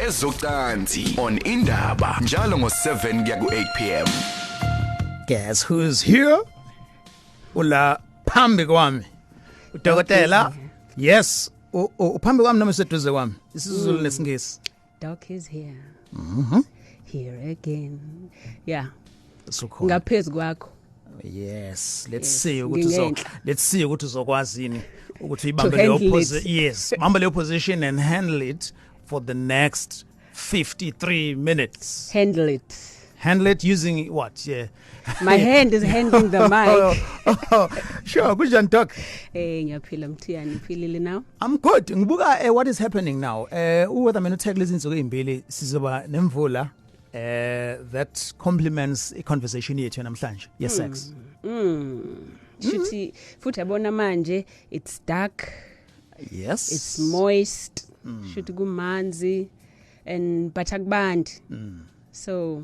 ezocansi on Indaba njalo ngo7 kuya ku8 p.m. Guess who's here? Ula phambi kwami. Udokotela. Yes. Uphambi kwami noma seduze kwami. Isizulu nesingisi. Doc is here. Mhm. Here again. Yeah. Sokhona. Ngaphezulu kwakho. Yes, let's see ukuthi uzokwazini ukuthi ibambe leyo position. Yes, bamba leyo position and handle it for the next 53 minutes. Handle it using what? Yeah. My hand is handling the mic. Sure, kunjani doc? Ngiyaphila Mthiyane, uphilile now? I'm good. Ngibuka what is happening now. Uwetha mina uthekla izinsuku ezimbili sizoba nemvula that complements a conversation yethu namhlanje. Yes, sex. Shuthi futhi yabona manje it's dark. Yes. It's moist. Shuthi kumanzi and batakubandi. So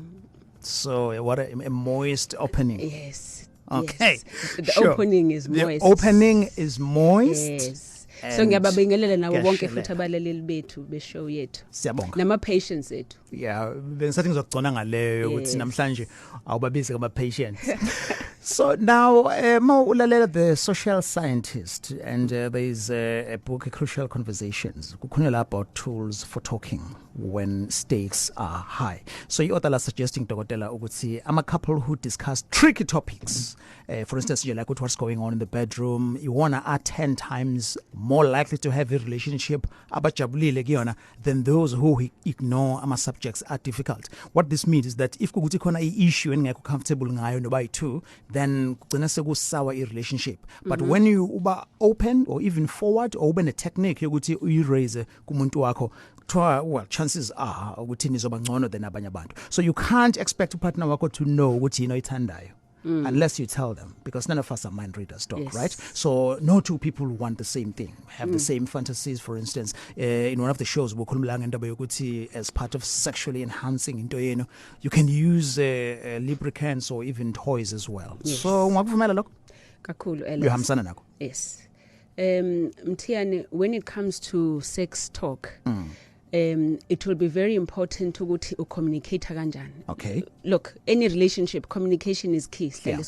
what a moist opening. Yes. Okay. Yes. The opening is moist. The opening is moist. Yes. So ngiyababingelela nawo bonke futhi abalaleli bethu be show yethu. Siyabonga. Nama patients ethu. Yeah, bengisathi ngizogcona ngaleyo ukuthi namhlanje awubabize kama patients. So now Mo ulalela the social scientist and there is a book, Crucial Conversations. Kukhulunywa about tools for talking when stakes are high. So you author suggesting dokotela ukuthi ama couple who discuss tricky topics, for instance, like what's going on in the bedroom, you wanna are 10 times more likely to have a relationship abajabulile kuyona than those who ignore ama subjects are difficult. What this means is that if kukuthi khona issue engekho comfortable ngayo no by two, then kugcina sekusawa I relationship. But when you uba open or even forward or ube ne technique yokuthi uyiraise kumuntu wakho, well, chances are ukuthi nizoba ngcono than abanye abantu. So you can't expect a partner wakho to know ukuthi yini oyithandayo. Unless you tell them, because none of us are mind readers, doc, yes. Right? So no two people want the same thing, have the same fantasies. For instance, in one of the shows, as part of sexually enhancing into you can use lubricants or even toys as well. Yes. So yes. Mthiyane, when it comes to sex talk, it will be very important to communicate kanjani. Okay. Look, any relationship, communication is key. Yeah.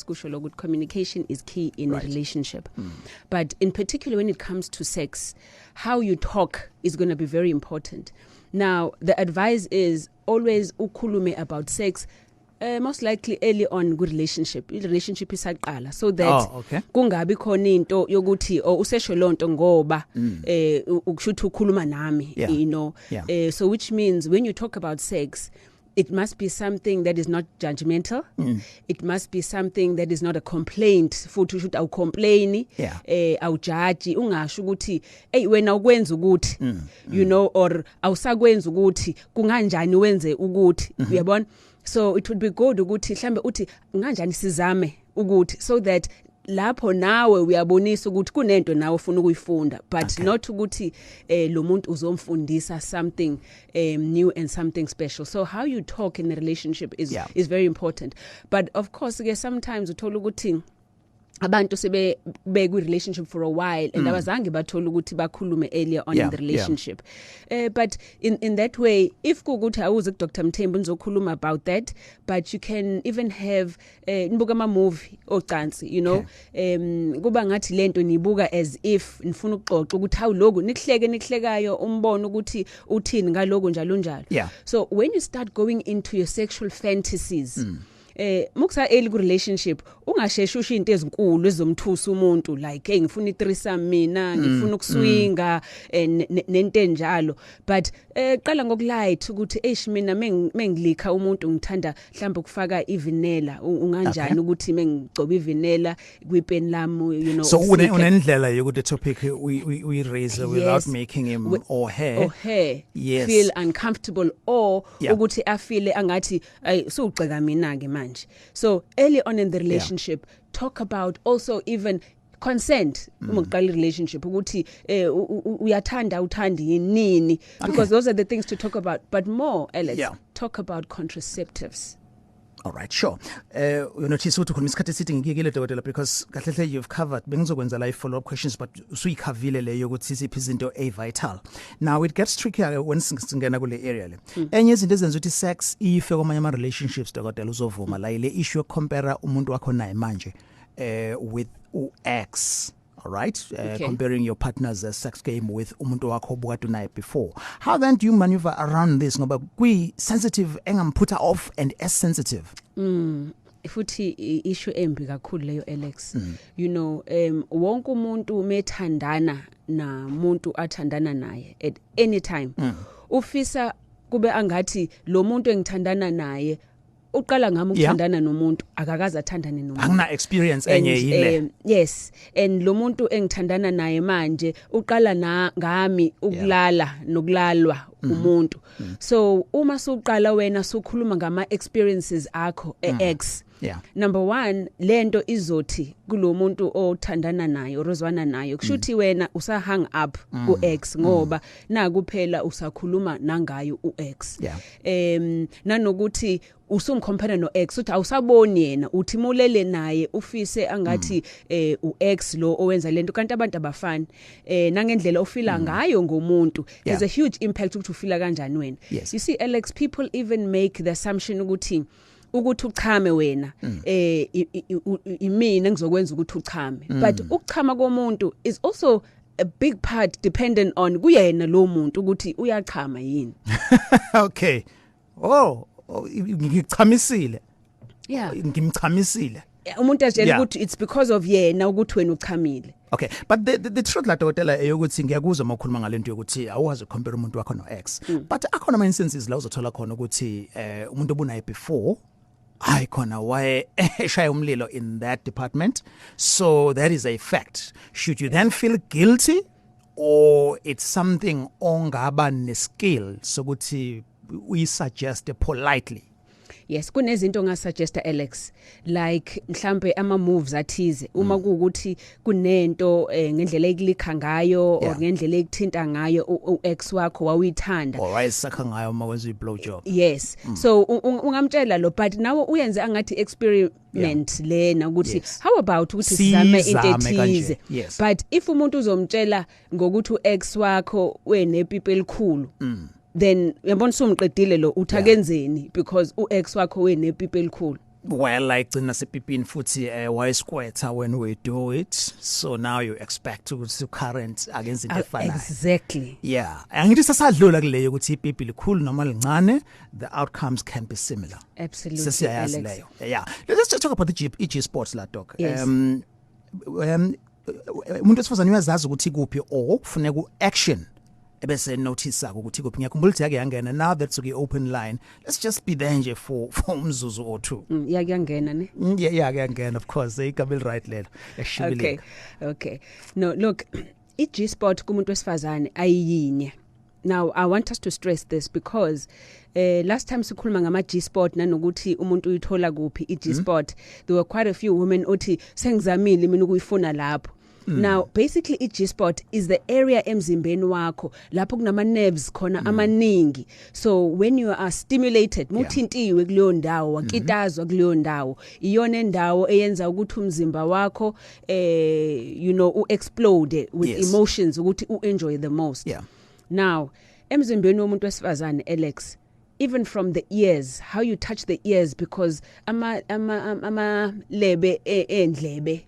Communication is key in a relationship. But in particular, when it comes to sex, how you talk is going to be very important. Now, the advice is always ukhulume about sex. Most likely early on good relationship isaqala so that kungabi khona into yokuthi usesho lonto ngoba ukushuthi ukhuluma nami, you know. So which means when you talk about sex, it must be something that is not judgmental. It must be something that is not a complaint. Futhi ushuthi awucomplain, awujudge, ungasho ukuthi hey wena ukwenza ukuthi, you know, or awusakwenza ukuthi kunganjani wenze ukuthi, uyabona. So it would be good ukuthi mhlambe uthi nganjani sizame ukuthi so that lapho nawe uyabonisa ukuthi kunento nawe ufuna ukuyifunda, but not ukuthi lo muntu uzomfundisa something new and something special. So how you talk in a relationship is very important. But of course sometimes uthola ukuthi abantu sebe ku relationship for a while and abazange bathola ukuthi bakhulume earlier on in the relationship. But in that way, if kukuthi awuze ku Dr. Mthembu nizokhuluma about that, but you can even have nibuka ama movie ocansi, you know, kuba ngathi lento nibuka as if nifuna ukuxoxa ukuthi how logo nihlekayo umbono ukuthi uthini ngalogo njalo njalo. So when you start going into your sexual fantasies, muksa early relationship ungasheshusha into ezinkulu ezomthusa umuntu like hey ngifuna i-threesome mina ngifuna ukuswinga nento enjalo, but qala ngokulight ukuthi eish mina mengilika umuntu ngithanda mhlawumbe ukufaka ivanilla unganjani ukuthi mengigcoba ivanilla kwipeni lami, you know. So unendlela yokuthi topic we raise without making him or her feel uncomfortable or ukuthi afile angathi so ugceka mina ke manje. So early on in the relationship, talk about also even consent uma uqala relationship ukuthi uyathanda uthandi yini, because those are the things to talk about. But more, Alex, talk about contraceptives. All right, sure. You notice ukuthi khona isikhathi esithi ngikile dokotela because kahle you've covered bengizokwenza live follow up questions but usuyikhavile leyo ukuthi isiphi izinto vital. Now it gets trickier when singena kule area le. Enye izinto ezenza ukuthi sex ife kwamanye ama relationships dokotela uzovuma la ile issue compare umuntu wakho naye manje with ex. All right, Okay. Comparing your partner's sex game with umuntu wakho obukade unaye before. How then do you maneuver around this? Ngoba kwi sensitive engamputha off and as sensitive. Futhi issue embi kakhulu leyo Alex. You know, wonke umuntu methandana na muntu athandana naye at any time. Ufisa kube angathi lo muntu engithandana naye uqala ngami ukuthandana nomuntu akakaze athandane nomuntu. Angina experience enye yile. Yes, and lo muntu engithandana naye manje uqala ngami ukulala nokulalwa umuntu. So uma suqala wena sukhuluma ngama experiences akho ex. Yeah. Number 1, lento izothi kulomuntu othandana naye orozwana naye kushuthi wena usa hang up ku ex ngoba na kuphela usakhuluma nangayo u ex. Yeah. Nanokuthi usumcompare no ex uthi awusaboni yena uthi mulele naye ufise angathi u ex lo owenza lento kanti abantu abafani nangendlela ofila ngayo ngomuntu there's a huge impact ukuthi ufila kanjani wena. Yes. You see Alex, people even make the assumption ukuthi uchame wena imina ngizokwenza ukuthi uchame but ukuchama komuntu is also a big part dependent on kuyena lo muntu ukuthi uyachama yini. Okay. Ngichamisile. Yeah. Ngimchamisile. Umuntu ajela ukuthi it's because of yena ukuthi wena uchamile. Okay, but the truth la dokotela eyokuthi ngiyakuzwa makhuluma ngalento yokuthi awazi compare umuntu wakho no ex. But akhona ama instances la uzothola khona ukuthi umuntu obunaye before I khona why shaya umlilo in that department. So that is a fact. Should you then feel guilty or it's something ongaba ne skill sokuthi we suggest politely? Yes, kunezinto ngasuggesta Alex like mhlambe ama moves athize uma kuukuthi kunento ngendlela eklikha ngayo or ngendlela ekuthinta ngayo u ex wakho wawuyithanda or wayesakha ngayo uma wenza i blow job. Yes. So ungamtshela lo but nawe uyenze angathi experiment lena ukuthi how about ukuthi sizame into ethize. But if umuntu uzomtshela ngokuthi u ex wakho wenepipe elikhulu then yabona somqedile lo uthakenzeni because u ex wakho wenepipe elikhulu. Well, like gcina sepipini futhi why squirt when we do it, so now you expect to current against into efanayo. Exactly. Yeah, angithi sasadlula kuleyo ukuthi ipipi likhulu noma lincane, the outcomes can be similar. Absolutely. Sesiyayazi leyo. Yeah, let's just talk about the G sports la doc. Yes. Umuntu esifazana uyazazi ukuthi kuphi or kufuneka action ebese notice ukuthi kuphi. Ngiyakhumbula ukuthi yake yangena now that's okay open line. Let's just be there nje for umzuzu or two. Yake yangena ne? Yeah, yangena of course. Ikabel right lelo. Okay. No, look, i-G sport kumuntu wesifazane ayiyinye. Now I want us to stress this because last time sikhuluma ngama G sport nanokuthi umuntu uyithola kuphi i-G sport, there were quite a few women othi sengizamile mina ukuyifuna lapho. Now basically i-G spot is the area emzimbeni wakho lapho kunama nerves khona amaningi. So when you are stimulated muthintiwe kuleyo ndawo wakitazwa kuleyo ndawo iyona endawo eyenza ukuthi umzimba wakho explode with emotions ukuthi enjoy the most. Now emzimbeni womuntu wesifazane Alex, even from the ears, how you touch the ears, because ama lebe endlebe,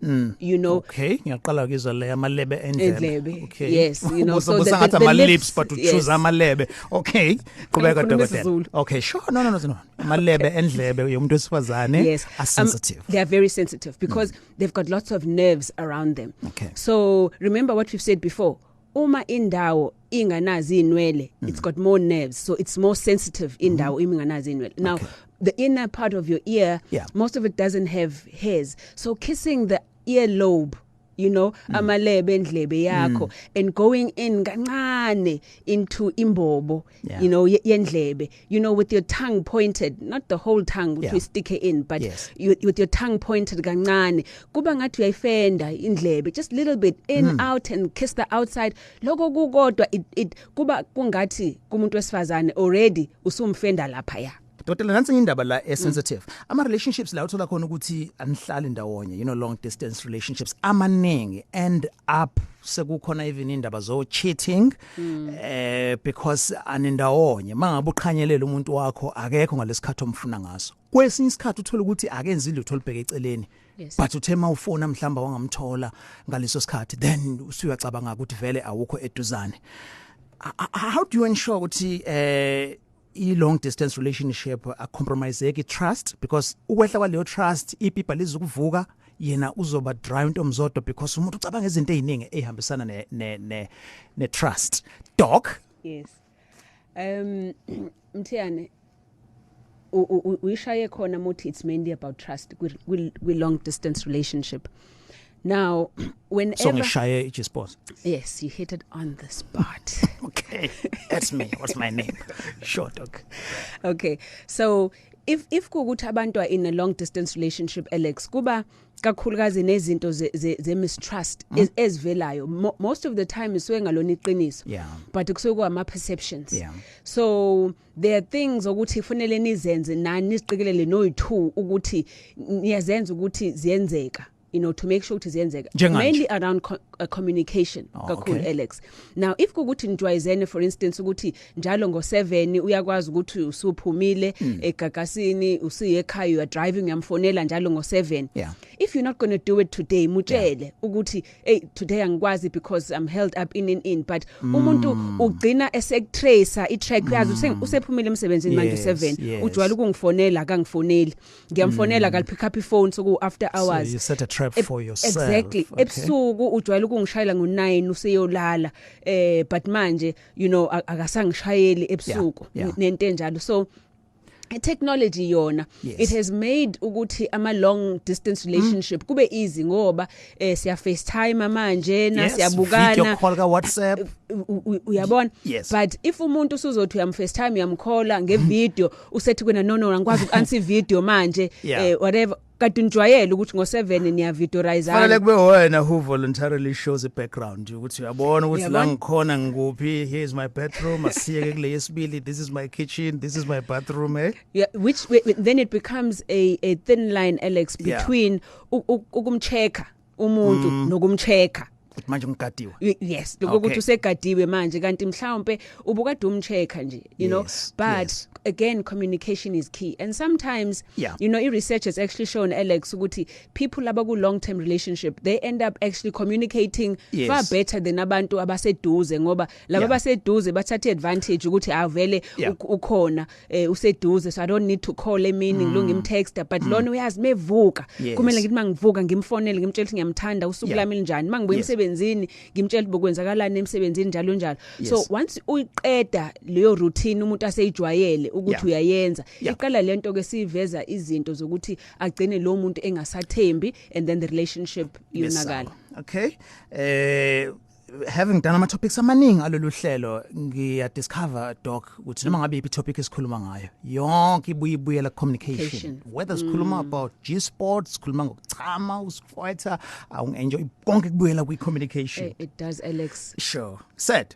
Okay, ngiyaqala ukuzwa le ama lebe endlebe. Okay. Yes, so the lips but to choose ama lebe. Okay, qhubeka dokotela. Okay, sure. No. Ama lebe endlebe yomuntu wesifazane are sensitive. They are very sensitive because they've got lots of nerves around them. Okay. So remember what we've said before. Uma indawo inganazi inwele, it's got more nerves, so it's more sensitive indawo inganazi inwele. Now the inner part of your ear, most of it doesn't have hairs, so kissing the earlobe, amalebe endlebe yakho, and going in kancane into imbobo, yendlebe, with your tongue pointed, not the whole tongue which we stick it in, but with your tongue pointed kancane, kuba ngathi uyayifenda indlebe, just a little bit in, out, and kiss the outside. Lokho kukodwa it kuba kungathi kumuntu wesifazane already usumfenda lapha ya. Dotela nansi indaba la sensitive. Ama relationships la uthola khona ukuthi anihlali ndawonye, long distance relationships amaningi end up sekukhona even indaba zo cheating because anindawonye mangabe uqhanyelela umuntu wakho akekho ngalesikhathi omfuna ngaso. Kwesinye isikhathi uthola ukuthi akenzi lutho olibheke eceleni. But uthema ufona mhlamba wangamthola ngaleso sikhathi then usuyacabanga ukuthi vele awukho eduzane. How do you ensure ukuthi long distance relationship compromiseki trust, because ukwehla kwaleyo trust ipipa lizokuvuka yena uzoba dry umzodo because umuntu ucabanga izinto eziningi ehambisana ne trust. Doc? Yes. Mthiyane, uyishaye khona muthi it's mainly about trust with long distance relationship. Now, whenever... So ngishaye ijisport. Yes, you hit it on the spot. Okay, that's me. What's my name? Sure, Doc. Okay, so if kukuthi abantu are in a long distance relationship, Alex, kuba kakhulukazi nezinto ze mistrust ezivelayo. Most of the time isuke ngalona iqiniso. Yeah. But kusuke ama perceptions. Yeah. So there are things ukuthi kufanele nizenze nani nisiqikelele no2 ukuthi niyazenza ukuthi ziyenzeka. To make sure ukuthi ziyenzeka. Mainly around communication, kakhulu Alex. Now, if kukuthi nitwayizene for instance ukuthi njalo ngo7 uyakwazi ukuthi usuphumile egagasini usiye ekhaya, you are driving uyamfonela njalo ngo7. Yeah. If you're not going to do it today, mutshele ukuthi hey today angikwazi because I'm held up in but umuntu ugcina esektracer itrack yazi usephumile emsebenzini manje 7 ujwayele ukungifonela akangifoneli ngiyamfonela kalipick up ifone so after hours. So you set a trap for yourself. Exactly. Okay. Ebusuku ujwayele ukungishayela ngo9 useyolala but manje akasangishayeli ebusuku nento enjalo. So technology yona it has made ukuthi ama long distance relationship kube easy ngoba siya FaceTime manje na siyabukana video call ka WhatsApp uyabona. But if umuntu usuzothi uyam FaceTime uyamkhola ngevideo usethi kuna no angikwazi ukanswer video manje whatever kade njwayele ukuthi ngo7 niya videoize fanele kube wena who voluntarily shows the background ukuthi uyabona ukuthi la ngikhona ngikuphi, here's my bedroom, asiyeke kule yesibili, this is my kitchen, this is my bathroom which then it becomes a thin line, Alex, between ukumcheka umuntu nokumcheka manje ngigadiwe. Yes, ukuthi usegadiwe manje kanti mhlawumbe ubukade umcheka nje but again communication is key, and sometimes research has actually shown, Alex, ukuthi people abaku long term relationship they end up actually communicating far better than abantu abaseduze ngoba laba abaseduze bathatha advantage ukuthi avele ukhona useduze, so I don't need to call emini ngilungimtexta, but lona uyazi mevuka kumele ngithi mangivuka ngimfonele ngimtshela ukuthi ngiyamthanda usuku lami linjani, mangibuya emsebenzini ngimtshela bokwenzakalani emsebenzini njalo njalo. So once uyiqeda leyo routine umuntu aseyijwayele ukuthi uyayenza iqala lento ke siveza izinto zokuthi agcine lo muntu engasathembi and then the relationship yonakala. Okay, having done ama topics amaningi alolu hlelo ngiya discover Doc ukuthi noma ngabe iphi topic esikhuluma ngayo yonke ibuyela communication, whether sikhuluma about G-sports, sikhuluma ngokuchama usifighter enjoy konke kubuyela kwi communication. It does, Alex. Sure. Said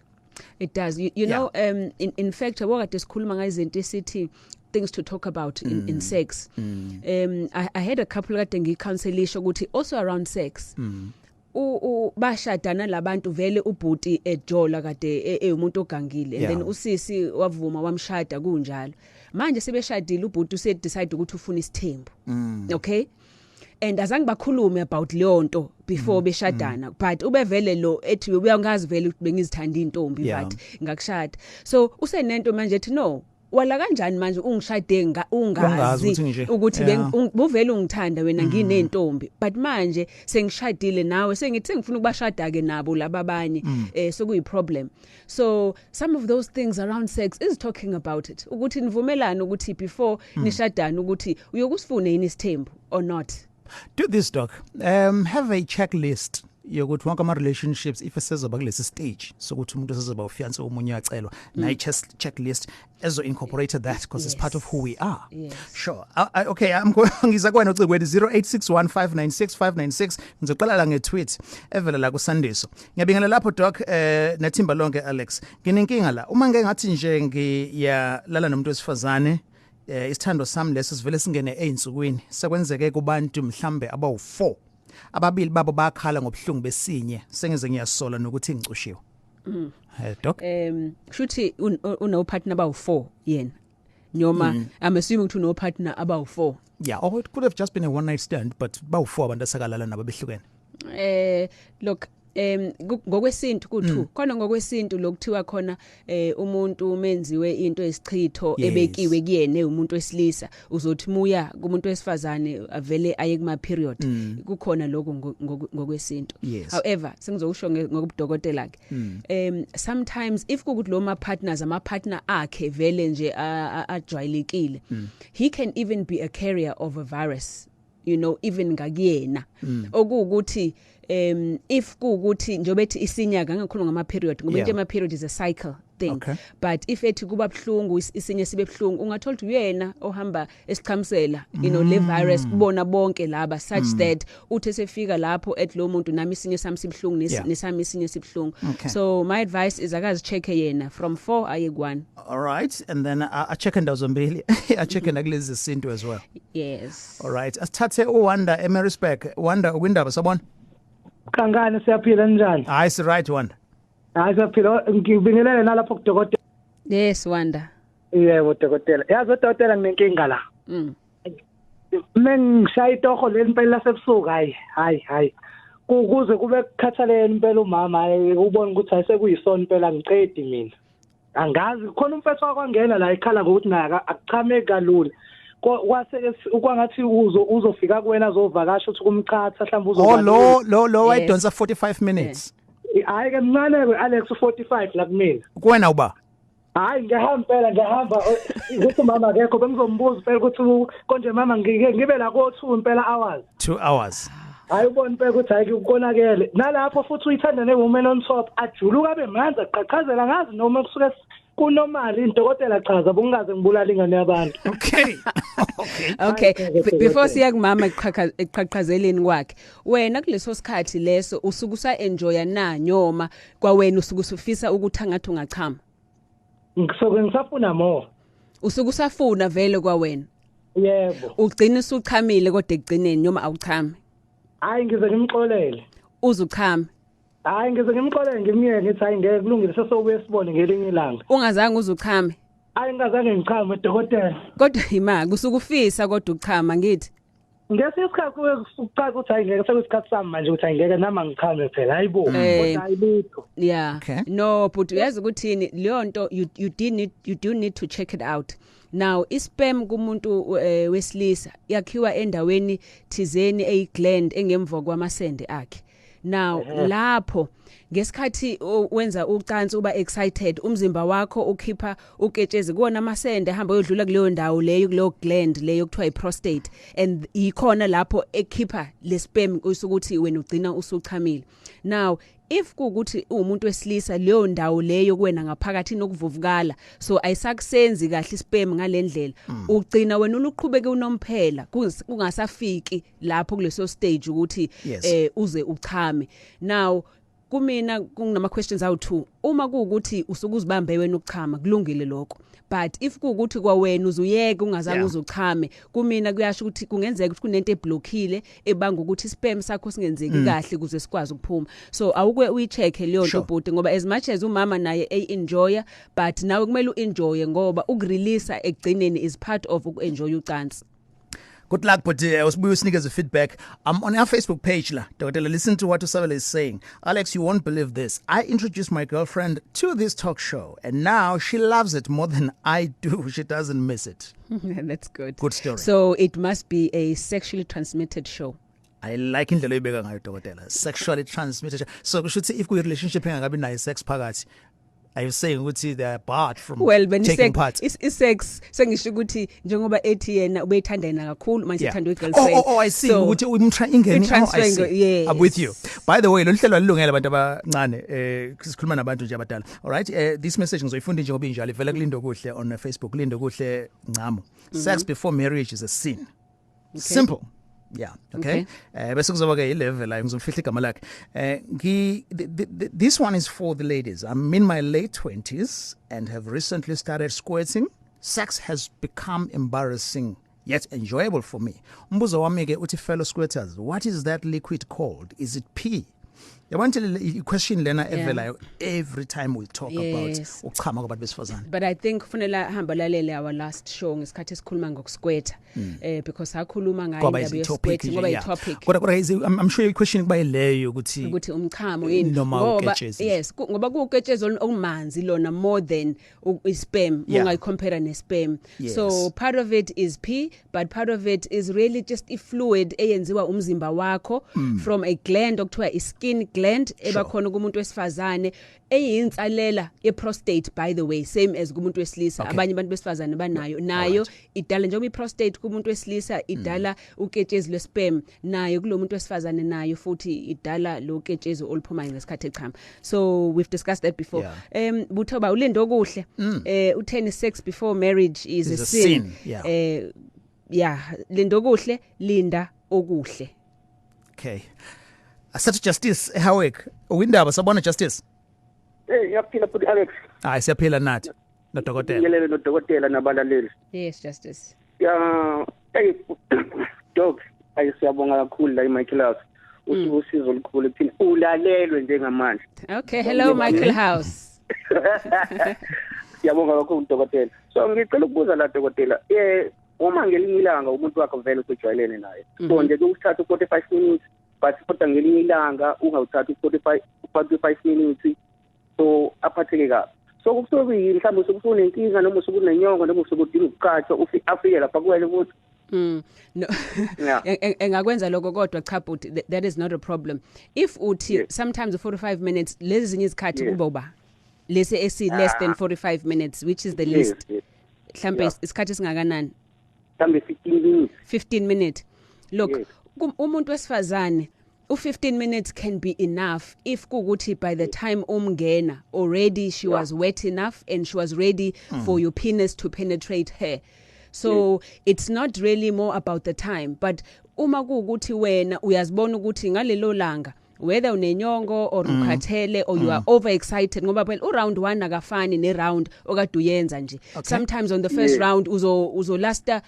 it does. You know, in fact wakade sikhuluma ngayizinto esithi things to talk about in sex. I had a couple kade ngikhounselisha ukuthi also around sex. Bashadana labantu vele ubhuti ejola kade umuntu ogangile and then usisi wavuma wamshada kunjalo manje sebeshadile ubhuti use decide ukuthi ufuna isithembu. Okay, and azange bakhulume about leyo nto before beshadana, but ubevele lo ethi uyangazi vele ukuthi bengizithanda intombi but ngakushada, so usenento manje ethi no wala kanjani manje ungishade ungazi ukuthi buvele ungithanda wena nginentombi, but manje sengishadile nawe sengithi ngifuna ukubashada ke nabo lababanye so kuyi problem. So some of those things around sex is talking about it ukuthi nivumelana ukuthi before nishadana ukuthi uyokusifuna yini isithembu or not. Do this, Doc. Have a checklist yokuthi wonke ama relationships if esezoba kulesi stage sokuthi umuntu esezoba ufiance omunye uyacelwa na checklist ezo incorporate that because it's part of who we are. Sure. Okay, I'm going ngiza kwena ucikweni 0861596596 ngizoqala la ngetweet evela la ku Sandiso. Ngiyabingelela lapho Doc nethimba lonke Alex. Nginenkinga la uma ngeke ngathi nje ngiyalala nomuntu wesifazane isithando sami leso sivele singene einsukwini sekwenzeke kubantu mhlambe abawu4 ababili babo bakhala ngobhlungu besinye sengeze ngiyasola nokuthi ngicushiwe doc shuthi uno partner abawu4 yena nyoma I'm assuming to no partner abawu4 yeah or it could have just been a one night stand but bawu4 abantu asakalala nabo behlukene look ngokwesintu ku2 khona ngokwesintu lokuthiwa khona umuntu menziwe into esichitho ebekiwe kuyene umuntu wesilisa uzothi muya kumuntu wesifazane avele aye kuma period kukhona lokho ngokwesintu however sengizokusho ngokubudokotela ke sometimes if kukuthi lo ma partners ama partner akhe vele nje ajwayelekile he can even be a carrier of a virus you know even ngakuyena okuwukuthi if kuukuthi njobethi isinyaka ngakhuluma ngama period ngoba into ama period is a cycle thing but if ethi kuba bhlungu isinye sibe bhlungu ungathola ukuthi uyena ohamba esiqhamsela you know le virus kubona bonke laba such that uthe sefika lapho at lo muntu nami isinye sami sibhlungu nesami isinye sibhlungu so my advice is akazi check yena from 4 aye 1 all right and then I check ndawo zombili I check nakulezi izinto as well yes all right asithathe uWanda eMarisburg Wanda ukwindaba sabona Kangani siyaphila njani? Hayi si right Wanda. Hayi siyaphila ngibingelele nalapho kudokotela. Yes Wanda. Yebo dokotela. Yazi udokotela nginenkinga la. Mengishaya itoho lempela sebusuku hayi. Kuze kube kukhathalele impela umama ubona ukuthi ayisekuyisona impela ngiqedi mina. Angazi khona umfethu wakwangena la ikhala ngokuthi naye akuchame kalula. Kwase ukwangathi uzofika kuwena azovakasha uthi kumchatha mhlawumbe uzovakasha lo wayidonsa 45 minutes hayi ke mncane ke Alex 45 la kumina kuwena uba hayi ngihamba ukuthi mama akekho bengizombuza phela ukuthi konje mama ngibe la ko 2 impela hours 2 hours hayi ubona phela ukuthi hayi kukonakele nalapho futhi uyithanda newoman on top ajuluka abe manzi aqhaqhazela ngazi noma kusuke kunomali indokotela chaza bungaze ngibulala ingane yabantu okay before siya kumama eqhaqhazeleni kwakhe wena kuleso sikhathi leso usuku usa enjoya na nyoma kwa wena usuku usufisa ukuthi angathi ungachama ngisoke ngisafuna more usuku usafuna vele kwa wena yebo ugcina usuchamile kodwa egcineni noma awuchame hayi ngize ngimxolele uzuchame hayi ngize ngimxolele ngimyeke ngithi hayi ngeke kulungile sesobuye sibone ngelinye ilanga ungazange uzuchame hayi ngazange ngichame dokotela kodwa ima kusukufisa kodwa uchama ngithi ngesisikhathi ukuqala ukuthi hayi ngeke sekuyisikhathi sami manje ukuthi hayi ngeke nama ngichame phela hayibo kodwa ayilutho yeah no but uyazi ukuthini leyo nto you do need to check it out now ispam kumuntu wesilisa yakhiwa endaweni thizeni eyigland engemva kwamasende akhe now lapho ngesikhathi wenza ucansi uba excited umzimba wakho ukhipha uketshezi kuona amasende ehamba uyodlula kuleyo ndawo leyo kuleyo gland leyo kuthiwa iprostate and ikhona lapho ekhipha le sperm kusukuthi wena ugcina usuchamile now if kuukuthi umuntu wesilisa leyo ndawo leyo kuwena ngaphakathi nokuvuvukala so ayisakusenzi kahle isperm ngalendlela ugcina wena uqhubeke unomphela kungasafiki lapho kuleso stage ukuthi uze uchame now kumina kunama questions awu2 uma kuukuthi usukuzibambe wena ukuchama kulungile lokho but if kuukuthi kwa wena uzuyeke ungazange uzuchame kumina kuyasho ukuthi kungenzeka ukuthi kunento eblockile ebanga ukuthi sperm sakho singenzeki kahle kuze sikwazi ukuphuma so awukwe uyicheck leyo nto bhuti ngoba as much as umama naye enjoy but nawe kumele uenjoy ngoba ukurelease egcineni is part of ukuenjoy ucansi. Good luck, but usibuye usinikeze feedback. I'm on our Facebook page la. Dokotela, listen to what Usabela is saying. Alex, you won't believe this. I introduced my girlfriend to this talk show, and now she loves it more than I do. She doesn't miss it. That's good. Good story. So it must be a sexually transmitted show. I like indlela ebeka ngayo dokotela. Sexually transmitted. So kushuthi if kuyi relationship engakabi nayo sex phakathi. Are you saying ukuthi they are barred from taking part? Is sex sengisho ukuthi njengoba ethi yena ubeyithanda yena kakhulu manje ithanda igirlfriend. Oh I see ukuthi ingeni. Yes. I'm with you. By the way, lo hlelo alilungela abantu abancane sikhuluma nabantu nje abadala. All right, this message ngizoyifunda njengoba injalo ivela kulindo kuhle on Facebook lindo kuhle ncamo. Sex before marriage is a sin. Okay. Simple. Yeah, okay. Bese kuzoba ke ilevel la ngizomfihla igama lakhe. This one is for the ladies. I'm in my late 20s and have recently started squirting sex has become embarrassing yet enjoyable for me. Umbuzo wami ke uthi fellow squirters, what is that liquid called? Is it pee? The question lena evelayo every time we talk about uchama kwabantu besifazane. But I think kufanele hamba lalele our last show ngesikhathi esikhuluma ngokusquirta because sakhuluma ngayo indaba yesquirting ngoba i-topic. Kodwa I'm sure your question kuba ileyo ukuthi umchamo yini ngoba yes ngoba kuuketshezi okumanzi lona more than sperm ungayicompare ne-sperm. So part of it is pee, but part of it is really just i-fluid eyenziwa umzimba wakho from a gland okuthiwa i-skin gland ebakhona kumuntu wesifazane eyinsalela ye-prostate, by the way, same as kumuntu wesilisa. Abanye abantu besifazane banayo nayo idala njengoba i-prostate kumuntu wesilisa idala uketshezi lwe-sperm, nayo kulomuntu wesifazane nayo futhi idala lo ketshezi oluphumayo ngesikhathi echama. So we've discussed that before. Buthoba ulindo okuhle utheni sex before marriage is a sin. Lindo okuhle, linda okuhle. Okay. Asathu Justice Hawek, Indaba sabona Justice. Yaphila futhi Alex. Hayi siyaphila nathi. Nodokotela. Ngiyelele nodokotela nabalaleli. Yes, Justice. Dog, ayisiyabonga kakhulu la eMichael House. Usizo olukhulu ekuthini ulalelwe njengamanje. Okay, hello Michael House. Siyabonga kakhulu dokotela. So ngicela ukubuza la dokotela, uma ngelinye ilanga umuntu wakho vele usejwayelene naye. So nje ukuthatha 45 minutes but kodwa ngelinye ilanga ungawuthatha 45 minutes so aphatheke kabi. So kusuke mhlawumbe usukunenkinga noma usukunenyongo noma usukudinga ukuqatshwa afike lapha kuwele ukuthi no engakwenza lokho kodwa cha but that is not a problem. If uthi sometimes 45 minutes lezi zinye izikhathi kuba uba lese less than 45 minutes which is the least. Mhlambe isikhathi singakanani? Mhlambe 15 minutes. 15 minutes. Look, umuntu wesifazane u15 minutes can be enough if kuguthi by the time umngena already she was wet enough and she was ready for your penis to penetrate her. So it's not really more about the time, but uma kuguthi wena uyazibona ukuthi ngalelo langa whether unenyongo or ukhathele or you are overexcited ngoba phela uround 1 akafani neround okade uyenza nje. Sometimes on the first round uzo lasta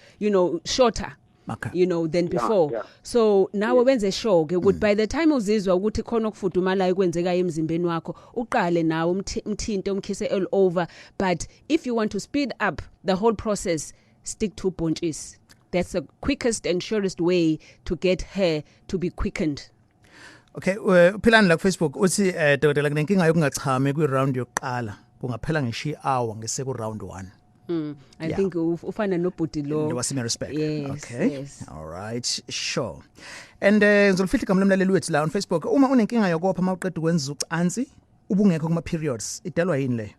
shorter than before. So now wenze sure ke ukuthi by the time uzizwa ukuthi khona ukufudumalayo kwenzeka emzimbeni wakho uqale nawo umthinte umkhise all over, but if you want to speed up the whole process stick to bhontshisi. That's the quickest and surest way to get her to be quickened. Okay, philani la ku Facebook uthi dokotela kunenkinga yokungachami ku round yokuqala kungaphela ngeshi hour ngese ku round 1. I think ufana nobhuti lo was in respect. Yes, okay. Yes. All right, sure. And ngizolufihla igama lomlaleli wethu la on Facebook uma unenkinga yokopha mawuqeda ukwenza ucansi ubungekho kuma periods idalwa yini le?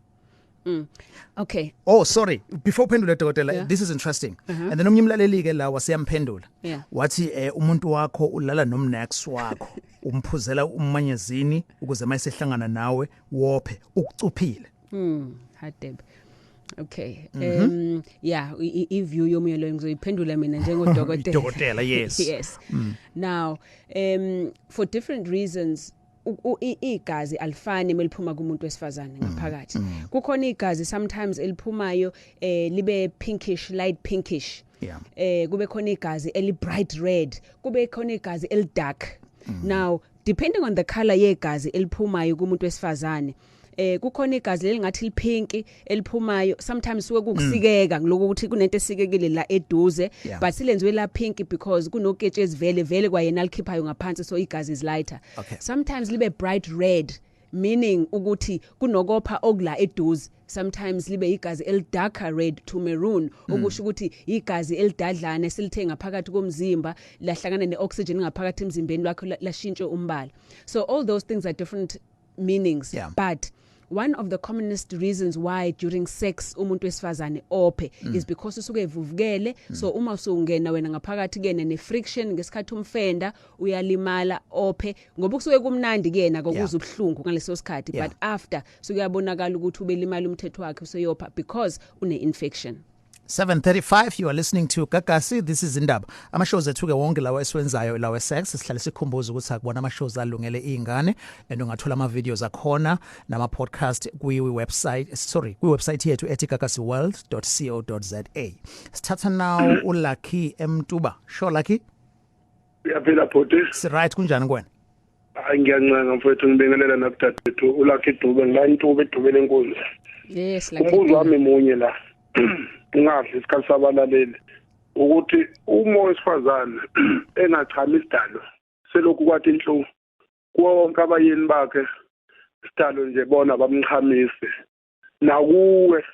Okay. Oh, sorry. Before uphendula dokotela, this is interesting. And then omnye umlaleli ke la wasiyamphindula. Wathi umuntu wakho ulala nomnex wakho umphuzela umanyezini ukuze mayisehlangana nawe wophe ukucuphile. Hadeb. Okay. I-view yomyelo ngizoyiphendula mina njengodokotela. Dokotela, yes. Yes. Now, for different reasons igazi alifani meliphuma kumuntu wesifazane ngaphakathi. Kukhona igazi sometimes eliphumayo libe pinkish, light pinkish. Kube khona igazi eli bright red, kube khona igazi el dark. Now, depending on the color yegazi eliphumayo kumuntu wesifazane, kukhona igazi lelingathi lipinki eliphumayo sometimes suke kukusikeka ngiloko ukuthi kunento esikekile la eduze but silenziwe la pinki because kunoketshezi vele kwayena alikhiphayo ngaphansi so igazi is lighter. Sometimes libe bright red meaning ukuthi kunokopha okula eduze. Sometimes libe igazi el darker red to maroon okusho ukuthi igazi elidadlana silithe ngaphakathi komzimba lahlangana neoxygen ngaphakathi emzimbeni wakho lashintshe umbala. So all those things are different meanings, but one of the commonest reasons why during sex umuntu wesifazane ophe is because usuke evuvukele. So uma usungena wena ngaphakathi kene ne friction ngesikhathi umfenda uyalimala ophe ngoba kusuke kumnandi kena kokuza ubhlungu ngaleso sikhathi, but after suke yabonakala ukuthi ubelimala umthetho wakhe useyopha because une infection. 7:35 you are listening to Gagasi. This is Indaba. Ama shows ethuke wonke lawa esiwenzayo lawa sex sihlale sikhumbuza ukuthi akubona ama shows alungele izingane and ungathola ama videos akhona nama podcast kwi website yethu gagasiworld.co.za. Sithatha now uLucky Mtuba. Sure Lucky? Uyaphila bhuti? Si right kunjani kwena? Ngiyancenga mfowethu ngibingelela nakudadethu uLucky Dube ngayintuba edubele enkulu. Yes, Lucky. Umbuzo wami munye la. Ungadli isikhathi sabalaleli ukuthi uma wesifazane engachami isidalo selokhu kwathi inhlungu wonke abayeni bakhe isidalo nje bona bamchamise nakuwe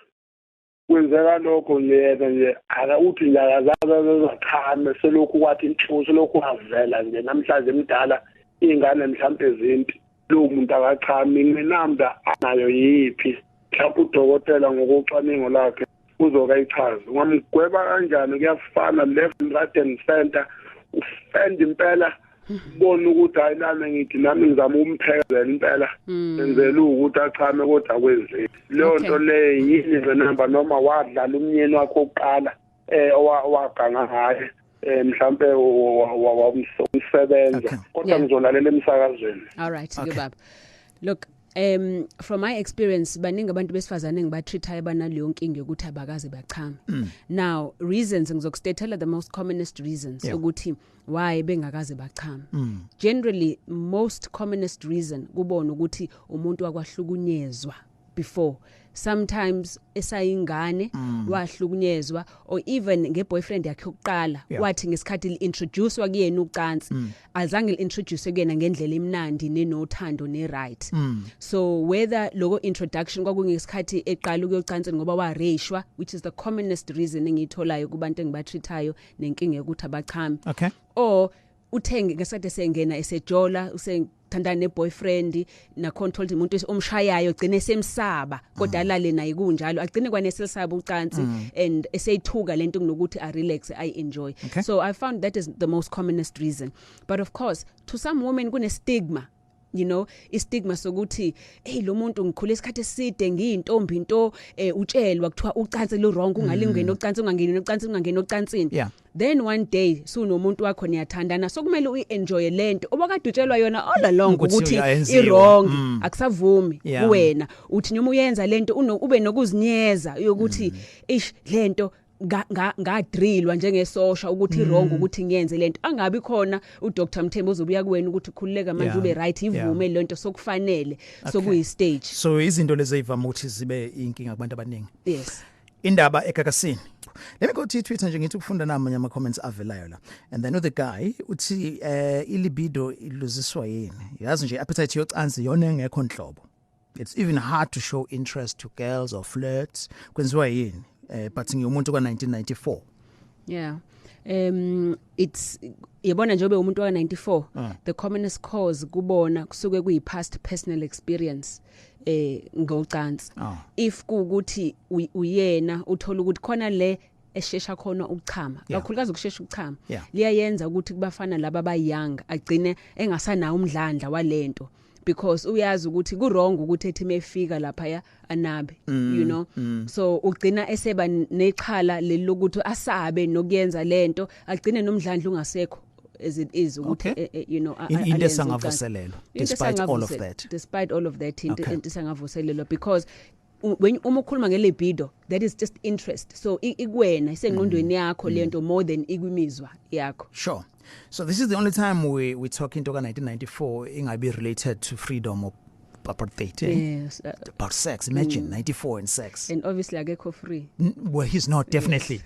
kwenzeka lokho ngiyena nje aka uthi nje akazazakhame selokhu kwathi inhlungu selokhu avela nje namhlanje emdala ingane mhlambe ezinti lo muntu akachami nginamda anayo yipi mhlawumbe udokotela ngokucwaningo lakhe uzokayichaza ngamgweba kanjani kuyafana left right and center ufend impela bona ukuthi ayilana ngithi nami ngizama umphezela impela ngenzela ukuthi achame kodwa kwenzeki leyo nto le yini njenamba noma wadlala umnyeni wakhe oqala waganga ngaye mhlambe wamsebenza kodwa ngizolalela emsakazweni. All right, give up. Look, from my experience baningi abantu besifazane ngibatreata abanaleyo nkinga ukuthi abakaze bachama. Now reasons ngizokustethela the most commonest reasons ukuthi why bengakaze bachama. Generally most commonest reason kubona ukuthi umuntu wakwahlukunyezwa before, sometimes esayingane wahlukunyezwa or even ngeboyfriend yakhe ukuqala wathi ngesikhathi introduce wakuyena ucansi azange introduce kuyena ngendlela emnandi nenothando ne right. So whether logo introduction kwakungesikhathi eqala ukuyocansi ngoba wareshwa, which is the commonest reason engitholayo kubantu engibatreatayo nenkinga ukuthi abachami, or uthenge ngesikhathi sengena esejola usenthandana neboyfriend na control umuntu omshayayo gcine semsaba kodwa alale naye kunjalo agcine kwanesesaba ucansi and eseyithuka lento kunokuthi a relax I enjoy. So I found that is the most commonest reason, but of course to some women kune stigma, you know, istigma sokuthi hey lo muntu ngikhule isikhathi eside ngiyintombi into utshelwa kuthiwa ucansi lo wrong ungalingeni ocansi ungangeni ocansi ungangeni ocansini. Then one day sunomuntu wakho niyathandana sokumele uenjoy lento obakade utshelwa yona all along ukuthi I wrong akusavumi kuwena uthi noma uyenza lento ube nokuzinyeza yokuthi ish lento ngadrillwa njengesosha ukuthi wrong ukuthi ngiyenze lento angabi khona uDr Mthembu uzobuya kuwena ukuthi ukhululeka manje ube right ivume lento sokufanele sokuyi stage. So izinto lezi ezivama ukuthi zibe inkinga kubantu abaningi. Yes. Indaba eGagasini. Let me go to Twitter nje ngithi ukufunda namanye ama comments avelayo la. And then the guy uthi ilibido iluziswa yini? Yazi nje appetite yocansi yona engekho nhlobo. It's even hard to show interest to girls or flirts. Kwenziwa yini? But ngiumuntu kwa 1994. Yeah. It's yabona nje umuntu wa 94 the commonest cause kubona kusuke kuyi past personal experience ngocansi. If kuukuthi uyena uthola ukuthi khona le eshesha khona ukuchama kakhulukazi ukushesha ukuchama liyayenza ukuthi kubafana laba abayoung agcine engasanawo umdlandla walento because uyazi ukuthi ku wrong ukuthi ethi mefika lapha ya anabe you know. So ugcina eseba nexhala lelokuthi asabe nokuyenza lento agcine nomdlandla ungasekho as it is ukuthi you know into sangavuselelo despite all of that into sangavuselelo because when umukhuluma ngelibido that is just interest, so ikwena isengqondweni yakho lento more than ikwimizwa yakho. Sure. So this is the only time we talk into 1994 ingabe related to freedom or apartheid. Yes. About sex. Imagine 94 and sex. And obviously agekho free. Well, he's not definitely.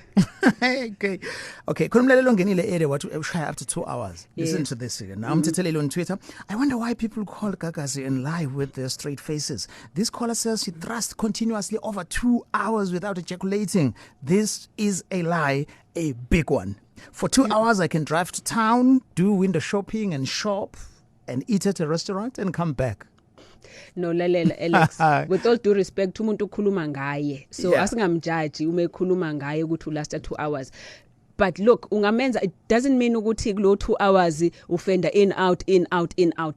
Okay. Khulumlelo ngenile ere wathi ushaya up to 2 hours. Listen to this again. Now umthethelelo on Twitter. I wonder why people call Gagasi and lie with their straight faces. This caller says she thrust continuously over 2 hours without ejaculating. This is a lie, a big one. For 2 hours I can drive to town, do window shopping and shop and eat at a restaurant and come back. No lalela Alex, with all due respect umuntu ukhuluma ngaye, so asingamjudge uma ekhuluma ngaye ukuthi last 2 hours. But look, ungamenza, it doesn't mean ukuthi kulo 2 hours ufenda in out.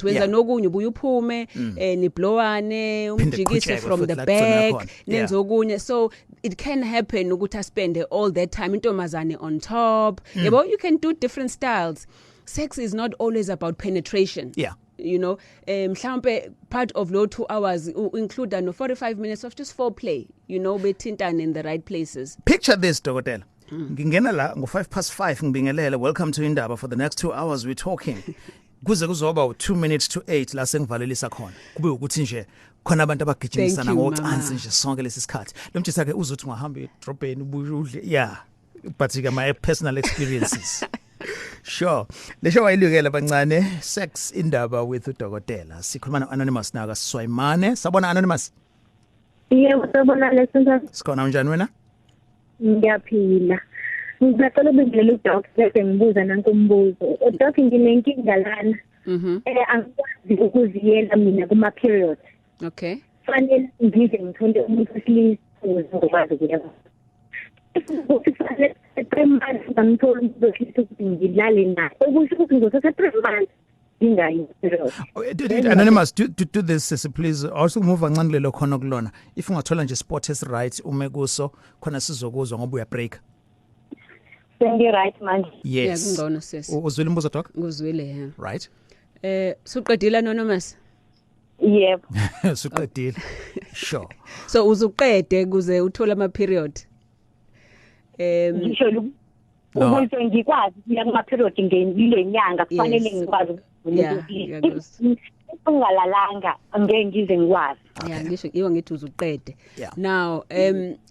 Wenza nokunye ubuye uphume, niblowane, umjikise from the back, nenza okunye. So it can happen ukuthi I spend all that time intombazane on top. Yebo, you can do different styles. Sex is not always about penetration. Yeah. You know, mhlawumbe part of low 2 hours include no 45 minutes of just foreplay, you know, bethintana in the right places. Picture this, Dokotela. Ngingena la ngo 5:05 ngibingelela, welcome to Indaba. For the next 2 hours we're talking. Kuze kuzoba 2 minutes to 8 la sengivalelisa khona. Kube ukuthi nje khona abantu abagijimisana ngocansi nje sonke lesisikhathi. Lo mtshisa ke uzothi ungahamba edrobheni ubuye udle. Yeah. But my personal experiences. Sure. Lesho wayilukela bancane sex indaba with uDokotela. Sikhuluma no Anonymous naka Swayimane. Sabona Anonymous? Yebo, sabona lesonto. Sikhona unjani wena? Ngiyaphila. Ngicela ukubizela uDokotela ngibuza nankumbuzo. UDokotela nginenkinga lana. Angikwazi ukuziyela mina kuma period. Okay. Fanele ngize ngithole umuntu wesilisa ngokwazi ukuyela. Anonymous, do this please. Also move kancane lelo khona kulona. If ungathola nje spot is right ume kuso khona sizokuzwa ngoba uya break. Sengi right man. Yes. Yeah, ngcono sis. Uzwile imbuzo doc? Nguzwile yeah. Right. Suqedile Anonymous? Yep. Suqedile. Sure. So uzuqede kuze uthola ama period. Ngisho ukuthi ngikwazi kuya kuma period ngile nyanga kufanele ngikwazi ungalalanga angeke ngize ngikwazi. Yeah, ngisho iwe ngithi uzuqede. Now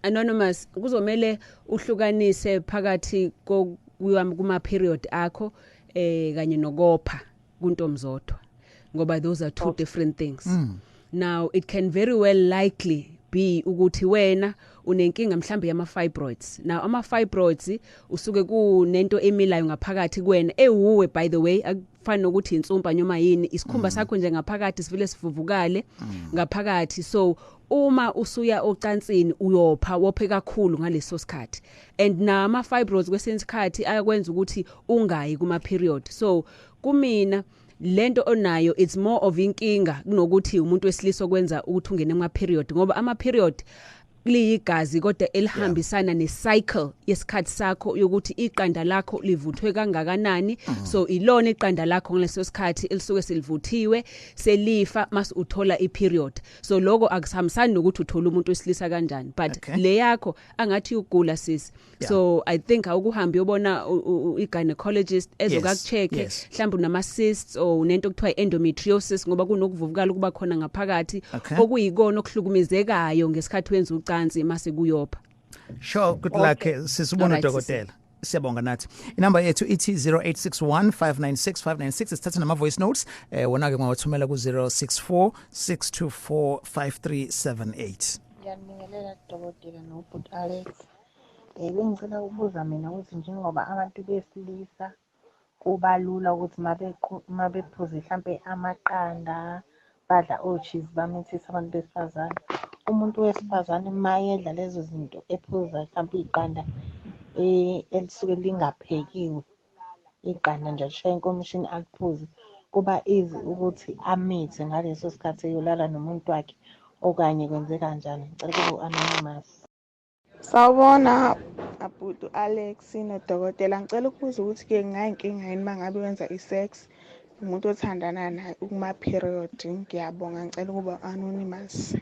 Anonymous kuzomela uhlukanise phakathi kuma period akho kanye nokopha kuntomzodwa ngoba those are two different things. Now it can very well likely be ukuthi wena unenkinga mhlambe yama fibroids. Now ama fibroids usuke kunento emilayo ngaphakathi kwena ewuwe by the way akufani nokuthi insumpa noma yini isikhumba sakho nje ngaphakathi sivile sivuvukale ngaphakathi. So uma usuya ocansini uyopha wophe kakhulu ngaleso sikhathi and na ama fibroids kwesensikhathi ayakwenza ukuthi ungayi kuma period. So kumina lento onayo it's more of inkinga kunokuthi umuntu wesilisa okwenza ukuthi ungene ama period ngoba ama period liyigazi kodwa elihambisana necycle yesikhathi sakho yokuthi iqanda lakho livuthwe kangakanani. So ilona iqanda lakho ngaleso sikhathi elisuke selivuthiwe selifa mas uthola iperiod. So lokho akusihambisani nokuthi uthola umuntu wesilisa kanjani but le yakho angathi ugula sis. So I think awukuhambi yobona i-gynecologist ezokucheck mhlawumbe unama cysts or unento okuthiwa endometriosis ngoba kunokuvuvukala kuba khona ngaphakathi okuyikona okuhlukumezekayo ngesikhathi wenza ucansi mase kuyopha. Sure, good luck sisubona uDokotela. Siyabonga nathi. Inamba yethu ithi 0861596596 sithatha nama voice notes wona ke ungawathumela ku 0646245378. Ngiyanibingelela Dokotela noBut Alex. Bengicela ukubuza mina ukuthi njengoba abantu besilisa kubalula ukuthi mabephuza mhlambe amaqanda badla ocheese bamithisa abantu besifazane. Umuntu wesifazane mayedla lezo zinto ephuza mhlambe iqanda elisuke lingaphekiwe iqanda nje shaya inkomishini aliphuze kuba easy ukuthi amithe ngaleso sikhathi eyolala nomuntu wakhe okanye kwenze kanjani. Ngicela kube Anonymous. Sawubona Abutu Alex noDokotela. Ngicela ukubuza ukuthi ke ngayinkinga yini mangabe wenza isex umuntu othandana naye ukuma period. Ngiyabonga ngicela kuba Anonymous.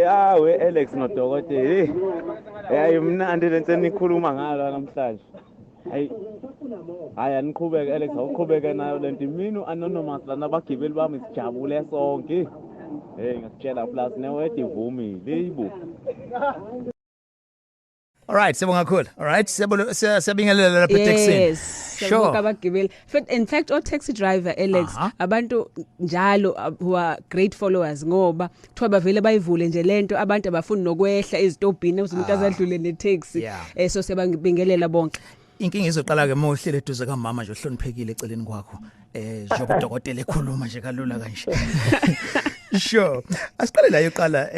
Hawe Alex noDokotela. Hayi mnandi lento enikhuluma ngalo namhlanje. Hayi aniqhubeke Alex awuqhubeke nayo lento mina Anonymous lana abagibeli bami sijabule sonke. Ngasitshela plus newedi ivumile yibo. All right, siyabonga kakhulu. All right, siyabingelela lapha taxini. Yes, sure. Abagibeli. In fact, all taxi driver Alex abantu njalo who are great followers ngoba kuthiwa bavele bayivule nje lento abantu abafuni nokwehla ezitobhini umuntu azadlule netaxi. So siyabingelela bonke. Inkinga izoqala ke mohlele eduze kamama nje ohloniphekile eceleni kwakho. Njengoba uDokotela ekhuluma nje kalula kanje. Sure. Asiqale la yoqala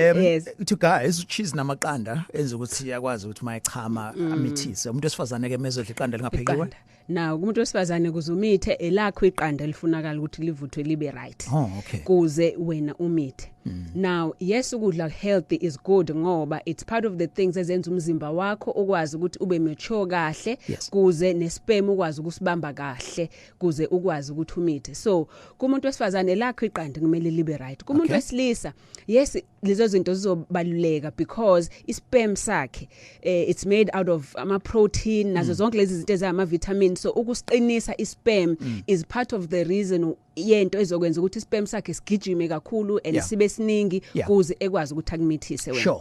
to guys cheese namaqanda enza ukuthi yakwazi ukuthi mayichama amithise umuntu esifazane ke mezodla iqanda lingaphekiwe. Now kumuntu wesifazane kuzumithe elakho iqanda elifunakala ukuthi livuthwe libe right. Oh, okay. Kuze wena umithe. Now yes ukudla healthy is good ngoba it's part of the things ezenza umzimba wakho ukwazi ukuthi ube mature kahle kuze nesperm ukwazi ukusibamba kahle kuze ukwazi ukuthi umithe. So kumuntu wesifazane lakho iqanda kumele libe right. Kumuntu wesilisa yes lezo zinto zizobaluleka because isperm sakhe it's made out of ama protein nazo zonke lezi zinto ezama vitamins, so ukusiqinisa isperm is part of the reason yento ezokwenza ukuthi isperm sakhe sigijime kakhulu and sibe siningi kuze ekwazi ukuthi akumithise wena. Sure.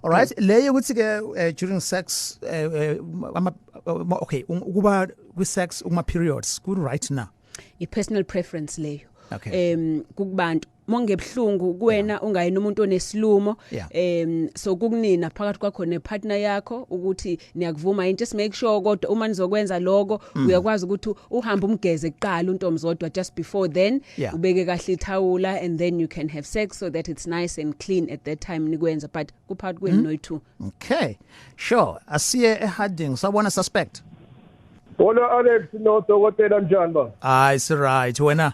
All right. Leyo ukuthi ke during sex okay ukuba kwi sex ukuma periods good right now. I personal preference leyo. Okay. Kubantu mongebhlungu kuwena ungayena umuntu onesilumo so kukunina phakathi kwakho nepartner yakho ukuthi niyakuvuma just make sure kodwa uma nizokwenza lokho uyakwazi ukuthi uhambe umgeze kuqala untomzodwa just before then ubeke kahle ithawula and then you can have sex so that it's nice and clean at that time nikwenza but kuphakathi kwenu noyi2. Okay, sure. Asiye ehading sabona suspect. Bona Alex no dokotela njani ba? It's right wena.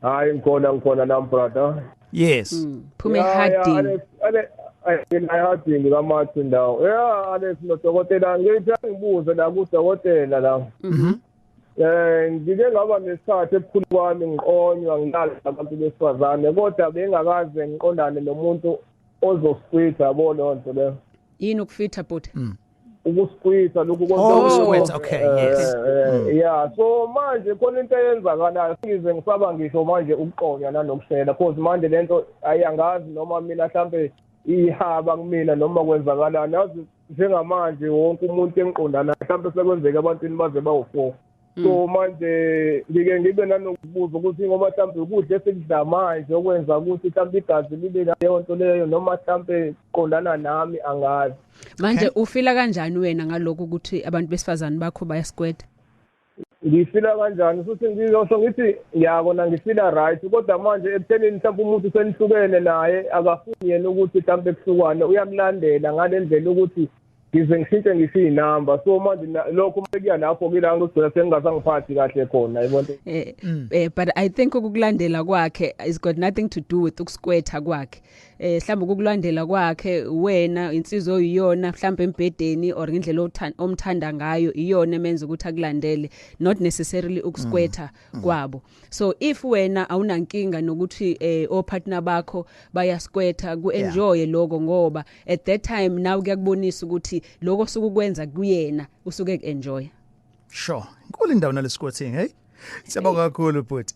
Hayi ngikhona nam brother. Yes. Phume harding. Alex harding ngamathi ndawo. Alex no dokotela ngithi ngibuze la ku dokotela la. Ngike ngaba nesikhathi ebukhulu kwami ngiqonywa ngilala abantu besifazane kodwa bengakaze ngiqondane nomuntu ozosquita yabo lonto le. Yini ukufitha but? Ukusquita lokhu konke. Okay, yes. Yeah, so manje khona into eyenzakala size ngisaba ngisho manje ukuqonya nanokushela because manje lento ayangazi noma mina mhlambe ihaba kumina noma kwenzakalana yazi njengamanje wonke umuntu engiqondana mhlambe sekwenzeka abantwini baze bawu4. So manje ngike ngibe nanokubuza ukuthi ngoba mhlambe ukudla esikudla manje okwenza ukuthi mhlambe igazi libe leyo nto leyo noma mhlambe qondana nami angazi. Manje ufila kanjani wena ngalokho ukuthi abantu besifazane bakho bayasquirta? Ngifila kanjani futhi ngizosho ngithi ngiyabona ngifila right kodwa manje ekuthenini mhlawumbe umuntu senihlukene naye akafuni yena ukuthi mhlawumbe kuhlukane uyamlandela ngalendlela ukuthi ngize ngishintshe ngishiye inamba so manje lokho mekuya lapho kila ngigcina sengingazangiphathi kahle khona yibona. But I think ukukulandela kwakhe is got nothing to do with ukusquirta kwakhe. Mhlawumbe ukukulandela kwakhe wena insizwe oyiyona mhlawumbe embedeni or indlela omthanda ngayo iyona emenza ukuthi akulandele not necessarily ukusquirta kwabo. So if wena awunankinga nokuthi opartner bakho bayasquirta ku-enjoy lokho ngoba at that time now kuyakubonisa ukuthi lokho sukukwenza kuyena usuke ku-enjoy. Sure. Inkulu indawo nale squirting, hey? Siyabonga kakhulu but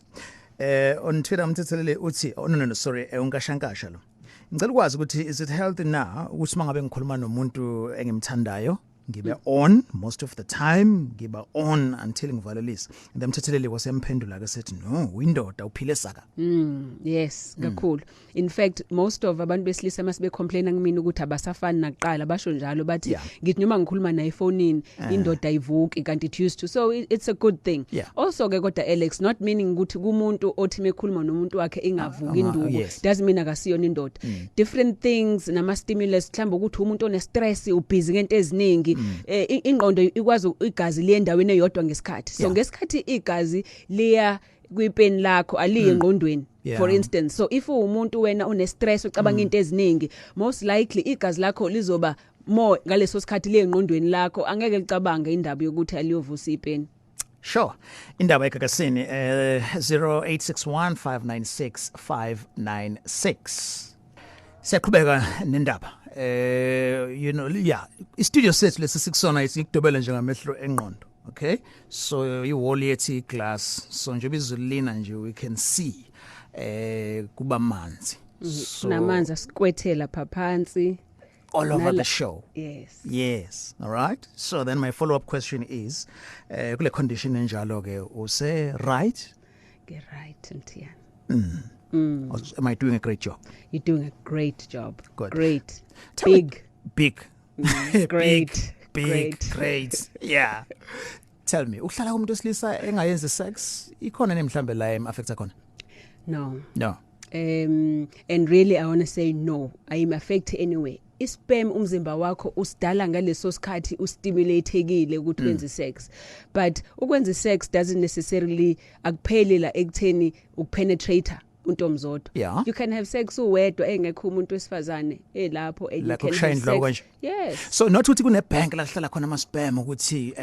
on Twitter mthethelele uthi no sorry ungakashankasha lo. Ngicela ukwazi ukuthi is it healthy now ukuthi mangabe ngikhuluma nomuntu engimthandayo ngibe on most of the time ngiba on until ngivalelisa and then mthethelele wasemphendula ke sethi no windoda uphile saka. Yes kakhulu. In fact most of abantu besilisa masibe complain ngimina ukuthi abasafani naqala basho njalo bathi ngithi noma ngikhuluma na iPhone indoda ivuki kanti it used to, so it's a good thing. Also ke kodwa Alex not meaning ukuthi kumuntu othi mekhuluma nomuntu wakhe ingavuki induku doesn't mean akasiyona indoda. Different things nama stimulus mhlawumbe ukuthi umuntu one stress ubusy ngento eziningi ingqondo ikwazi igazi liye endaweni eyodwa ngesikhathi. So ngesikhathi igazi liya kwipeni lakho aliye engqondweni for instance, so if umuntu wena une stress ucabanga into eziningi most likely igazi lakho lizoba more ngaleso sikhathi liye engqondweni lakho angeke licabange indaba yokuthi aliyovusa ipeni. Sure. Indaba ekakasini 0861596596. Siyaqhubeka nendaba. You know istudio sethu lesikusona isikudobela njengamehlo enqondo. Okay, so iwall yethi glass so nje bizulina nje we can see kuba manzi so namanzi asikwethela phaphansi all over the show. Yes all right. So then my follow up question is kule condition enjalo ke use right? Get right Mthiyane. Am I doing a great job? You're doing a great job. Good. Great. Big. Great. Great. Yeah. Tell me, uhlala umuntu osilisa engayenzi sex ikhona nemhlambe la affects khona? No. No. And really I want to say no. I am affected anyway. isperm umzimba wakho usidala ngaleso sikhathi ustimulatekile ukuthi wenze sex. But ukwenza sex doesn't necessarily akupheli la ekutheni ukupenetrator untomzodo. Yeah. You can have sex uwedwa engekho umuntu wesifazane lapho and you can have sex. Yes. So not ukuthi kune bank la hlala khona ama sperm ukuthi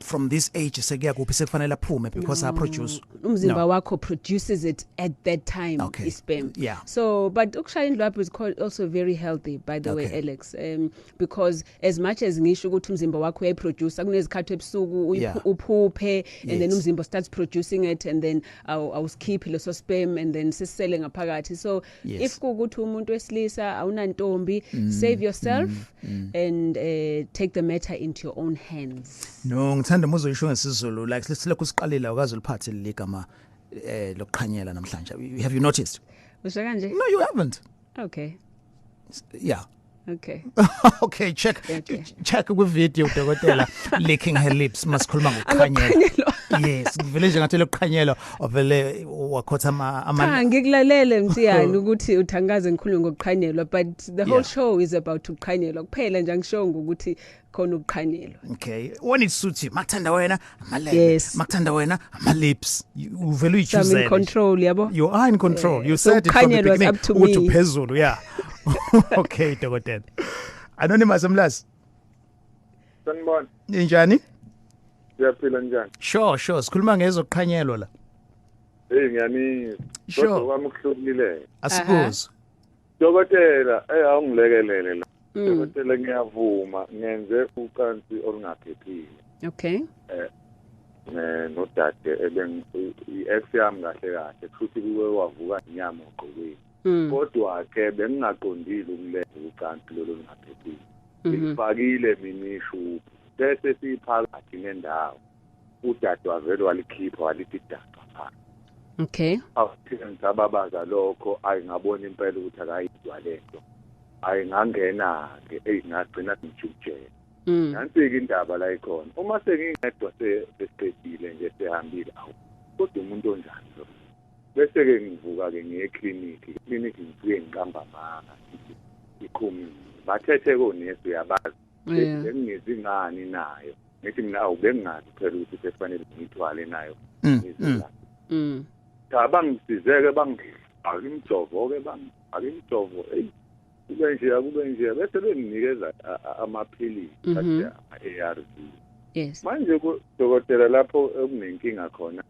from this age sekuya kuphi sekufanele aphume because I produce umzimba wakho produces it at that time sperm. Yeah. So but ukushaya indlu lapho is also very healthy by the way Alex because as much as ngisho ukuthi umzimba wakho uyayiproduce kunezikhathi ebusuku uphuphe and then umzimba starts producing it and then awuskip leso sperm and then sisele ngaphakathi. So if kukuthi umuntu wesilisa awunantombi save yourself and take the matter into your own hands. No ngithanda umozoyisho ngesizulu like silokhu siqalile ukaze uliphathe ligama lokuqhanyela namhlanje. Have you noticed? Usho kanje? No, you haven't. Okay. Yeah. Okay. Okay, check with video dokotela licking her lips masikhuluma ngokuqhanyela. Yes, vele nje ngathi lokuqhanyela ovele wakhotha ama ngikulalele Mthiyane ukuthi uthangaze ngikhuluma ngokuqhanyelwa but the whole show is about ukuqhanyelwa kuphela nje angisho ukuthi khona ukuqhanyelwa. Okay, when it suits you makuthanda wena ama legs makuthanda wena ama lips uvele uyichoose. I'm in control yabo. You are in control. You said it from the beginning uthi phezulu yeah. Okay dokotela. Anonymous Mlazi. Sanibona. Njani? Siyaphila njani? Sure sikhuluma ngezokuqhanyelwa la. Ngiyani kodwa kwami ukuhlukile. Asikuze. Dokotela awungilekelele la. Dokotela ngiyavuma ngenze ucansi olungaphephile. Okay. Nodade i-ex yami kahle futhi kuwe wavuka inyama ogqokweni. Kodwa ke bengingaqondile ukulenza ucansi lolo olungaphephile. Ngifakile minishu bese siphakathi nendawo. Udade wavele walikhipha walithi dadwa phansi. Okay. Awuthenga ababaza lokho ayingabona impela ukuthi akayidwa lento. Ayingangena ke engagcina ngijujela. Nansi ke indaba la ikhona. Uma sengingedwa sesiqedile nje sehambile awu. Kodwa umuntu onjani lo? Bese ke ngivuka ke ngiye clinic ngifike ngiqamba amanga. Ikhumi. Bathethe konesi uyabazi. Ngizingani nayo. Ngithi mina awubengazi phela ukuthi kufanele ngithwale nayo. Bangizizeke akimjovo ke akimjovo kube nje bese benginikeza amaphilisi athi ARV. Yes. Manje dokotela lapho okunenkinga khona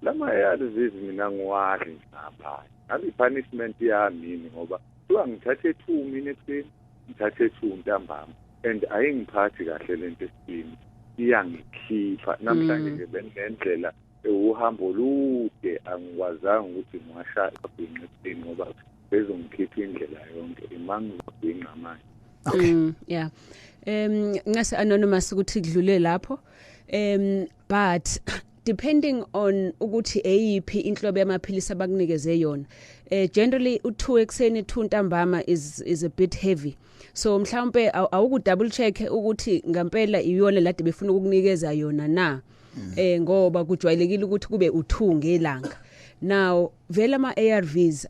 lama ARVs mina ngiwadli ngapha. Ngabe punishment yami ngoba kuba ngithathe 2 minutes ngithathe 2 ntambama and ayingiphathi kahle lento esini iyangikhipha namhlanje nje benendlela uhambo olude angikwazanga ukuthi ngwashaya kwinqisini ngoba bezongikhipha indlela yonke imangizobhinqa manje. Okay. Yeah. Ngase anonymous ukuthi kudlule lapho. But depending on ukuthi eyiphi inhlobo yamaphilisi abakunikeze yona. Generally u2 ekseni 2 ntambama is a bit heavy. So mhlawumbe awuku double check ukuthi ngempela iyona lade befuna ukukunikeza yona na. Ngoba kujwayelekile ukuthi kube u2 ngelanga. Now vela ama ARVs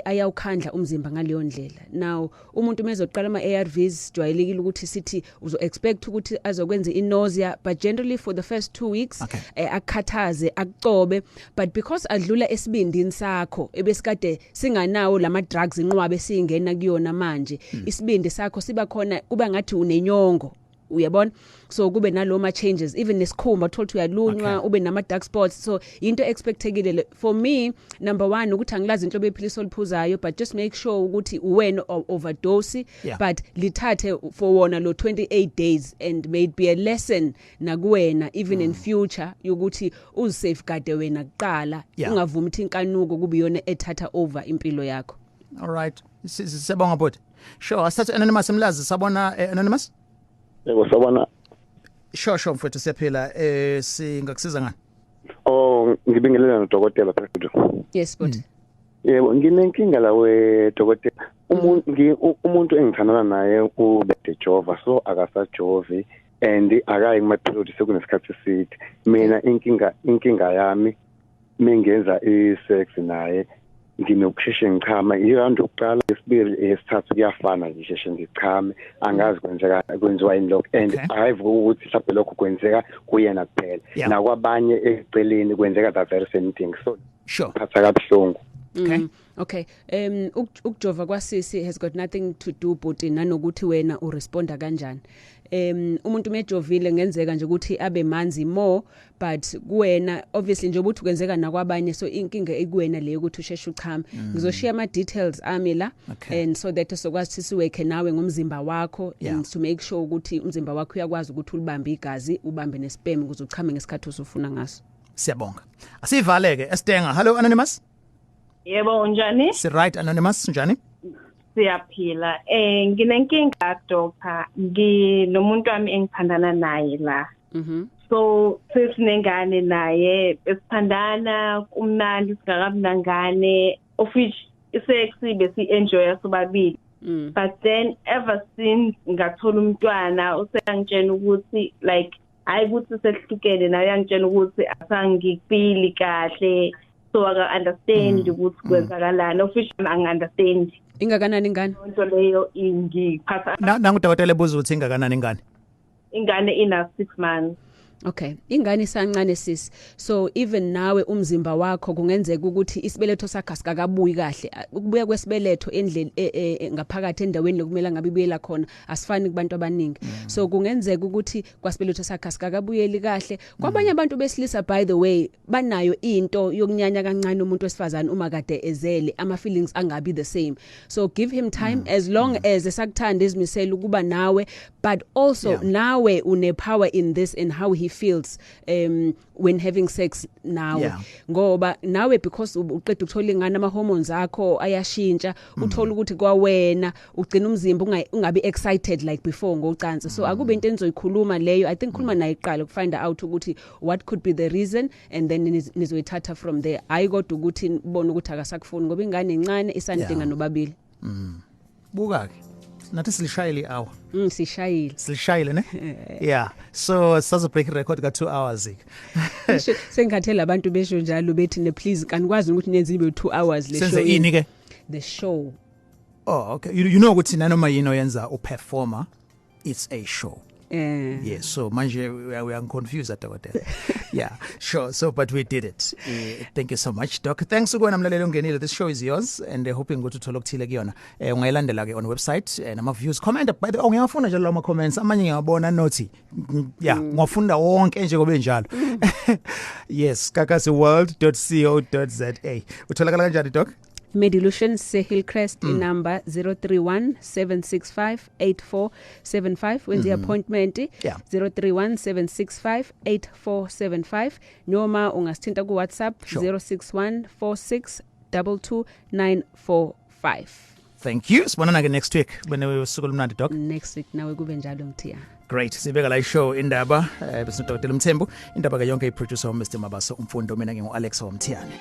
ayawukhandla umzimba ngaleyo ndlela. Now umuntu mezoqala ama ARVs jwayelekile ukuthi sithi uzo expect ukuthi azokwenza inausea but generally for the first 2 weeks akukhathaze akucobe but because adlula esibindini sakho ebesikade singanawo lama drugs inqwabe singena kuyona manje isibindi sakho siba khona kuba ngathi unenyongo. Uyabona so kube naloma changes even nesikhumba uthola uyalunywa ube nama dark spots so into expectekile for me number 1 ukuthi angilazi inhlobo yephilisi oliphuzayo but just make sure ukuthi uwena overdose but lithathe for wona lo 28 days and may it be a lesson nakuwena even in future yokuthi uzisafeguard wena kuqala ungavumi ukuthi inkanuko kube yona ethatha over impilo yakho. All right sibonga bot sure asathe anonymous Mlazi sabona anonymous. Yebo sabona. Sure mfowethu siyaphila singakusiza ngani? Ngibingelela nodokotela phezulu. Yes but. Yebo nginenkinga la wedokotela. Umuntu engithandana naye ubede jova so akasajovi and akayi kuma period sekunesikhathi eside. Mina inkinga yami mengenza isex naye nginokusheshe ngichama iround ukuqala esibili esithathu kuyafana nje sheshe ngichame angazi kwenziwa yini lokho and I've ukuthi mhlawumbe lokho kwenzeka kuyena kuphela nakwabanye eceleni kwenzeka the very same thing so sure phatha kabuhlungu. Okay. Ukujova kwasisi has got nothing to do but nanokuthi wena uresponda kanjani. Umuntu mejovile ngenzeka nje ukuthi abe manzi more but kuwena obviously nje ubuthi kwenzeka nakwabanye so inkinga ekuwena leyo ukuthi usheshe uchame. Ngizoshare ama details ami la and so that sokwazi siweke nawe ngomzimba wakho and to make sure ukuthi umzimba wakho uyakwazi ukuthi ulibambe igazi ubambe nesperm ukuze uchame ngesikhathi usufuna ngaso. Siyabonga. Asivaleke Estenga. Hello Anonymous. Yebo unjani? Si right Anonymous njani? Siyaphila. Nginenkinga doctor. Nginomuntu wami engiphandana naye la. So sesinengane naye esiphandana kumnandi singakabunangane of which sex bese enjoy sobabili. But then ever since ngathola umntwana usengitshela ukuthi like hayi ukuthi sehlukene naye angitshela ukuthi asangifili kahle. So I understand ukuthi kwenzakalani officially I understand ingakanani ingane into leyo ingiphatha nangu dokotela ebuza ukuthi ingakanani ingane ina 6 months. Okay, ingane isancane sis. So even nawe umzimba wakho kungenzeka ukuthi isibeletho sakho sikakabuyi kahle. Ukubuya kwesibeletho endleni ngaphakathi endaweni lokumela ngabe ibuyela khona asifani kubantu abaningi. So kungenzeka ukuthi kwasibeletho sakho sikakabuyeli kahle. Kwabanye abantu besilisa by the way banayo into yokunyanya kancane umuntu wesifazane uma kade ezele ama feelings angabi the same. So give him time as long as esakuthanda izimisela ukuba nawe but also nawe une power in this and how he feels when having sex nawe ngoba nawe because uqeda ukuthola ingane ama hormones akho ayashintsha uthola ukuthi kwawena ugcina umzimba ungabi excited like before ngocansi so akube into enizoyikhuluma leyo I think khuluma naye iqala ukufind out ukuthi what could be the reason and then nizoyithatha from there ayikodwa ukuthi ubone ukuthi akasakufuni ngoba ingane encane isandinga nobabili buka ke nathi silishayile hour sishayile ne yeah so sazo break record ka 2 hours sengathela abantu besho njalo bethi ne please kanikwazi ukuthi nenze ibe 2 hours le show senze ini ke the show okay you know ukuthi nanoma yini yenza uperformer it's a show yes so manje we are confused dokotela yeah sure so but we did it thank you so much doc thanks ukuwena mlalelo ngenile this show is yours and hoping ukuthi uthola ukuthile kuyona ungayilandela ke on website nama views comment by the ngiyafuna njalo ama comments amanye ngiyabona nothi yeah ngofunda wonke nje kobe njalo yes kakasiworld.co.za utholakala kanjani doc Medilution Hillcrest number 031-765-8475 when the appointment 031-765-8475 noma ungasithinta ku WhatsApp 06146229445 Thank you sibonana ke next week when we usuku lumnandi doc next week nawe kube njalo Mthiyane Great sibeka la show Indaba bese Dr. Mthembu Indaba ke yonke iproducer Mr Mabaso umfundo mina ngingu Alex wa Mthiyane